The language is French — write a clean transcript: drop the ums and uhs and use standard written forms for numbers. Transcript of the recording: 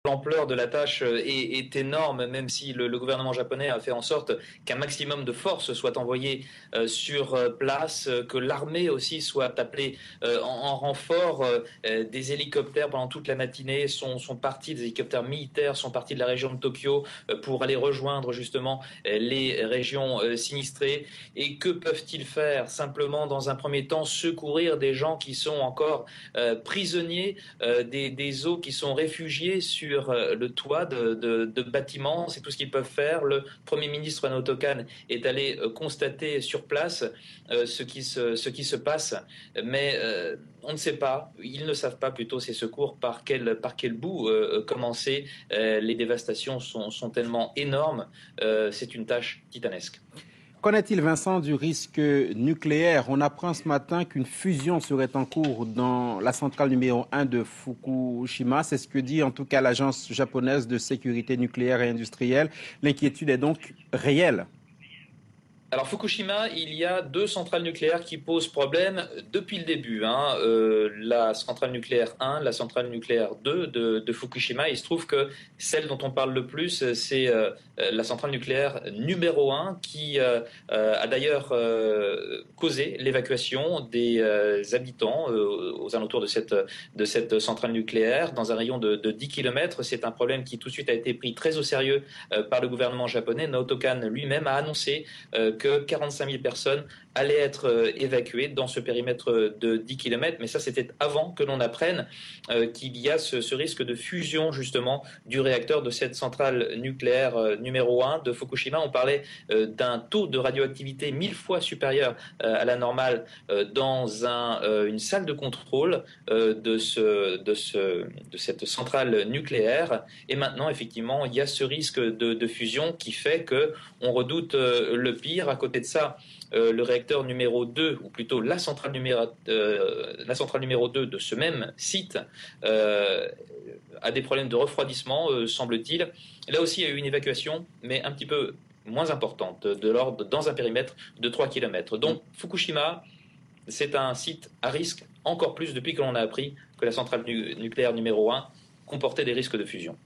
L'ampleur de la tâche est énorme, même si le gouvernement japonais a fait en sorte qu'un maximum de forces soit envoyé sur place, que l'armée aussi soit appelée en renfort. Des hélicoptères pendant toute la matinée sont partis, des hélicoptères militaires sont partis de la région de Tokyo pour aller rejoindre justement les régions sinistrées. Et que peuvent-ils faire? Simplement, dans un premier temps, secourir des gens qui sont encore prisonniers des eaux, qui sont réfugiés sur le toit de bâtiments. C'est tout ce qu'ils peuvent faire. Le Premier ministre Naoto Kan est allé constater sur place ce qui se passe, mais on ne sait pas, ils ne savent pas plutôt ces secours par quel bout commencer. Les dévastations sont tellement énormes, c'est une tâche titanesque. Qu'en est-il, Vincent, du risque nucléaire? On apprend ce matin qu'une fusion serait en cours dans la centrale numéro 1 de Fukushima. C'est ce que dit en tout cas l'agence japonaise de sécurité nucléaire et industrielle. L'inquiétude est donc réelle. Alors Fukushima, il y a deux centrales nucléaires qui posent problème depuis le début. La centrale nucléaire 1, la centrale nucléaire 2 de Fukushima. Il se trouve que celle dont on parle le plus, c'est la centrale nucléaire numéro 1 qui a d'ailleurs causé l'évacuation des habitants aux alentours de cette centrale nucléaire dans un rayon de 10 km. C'est un problème qui tout de suite a été pris très au sérieux par le gouvernement japonais. Naoto Kan lui-même a annoncé que 45 000 personnes allaient être évacuées dans ce périmètre de 10 km. Mais ça, c'était avant que l'on apprenne qu'il y a ce risque de fusion, justement, du réacteur de cette centrale nucléaire numéro 1 de Fukushima. On parlait d'un taux de radioactivité 1000 fois supérieur à la normale dans une salle de contrôle de cette centrale nucléaire. Et maintenant, effectivement, il y a ce risque de fusion qui fait qu'on redoute le pire. À côté de ça, le réacteur numéro 2, ou plutôt la centrale numéro 2 de ce même site, a des problèmes de refroidissement, semble-t-il. Là aussi, il y a eu une évacuation, mais un petit peu moins importante, de l'ordre dans un périmètre de 3 km. Donc Fukushima, c'est un site à risque, encore plus depuis que l'on a appris que la centrale nucléaire numéro 1 comportait des risques de fusion.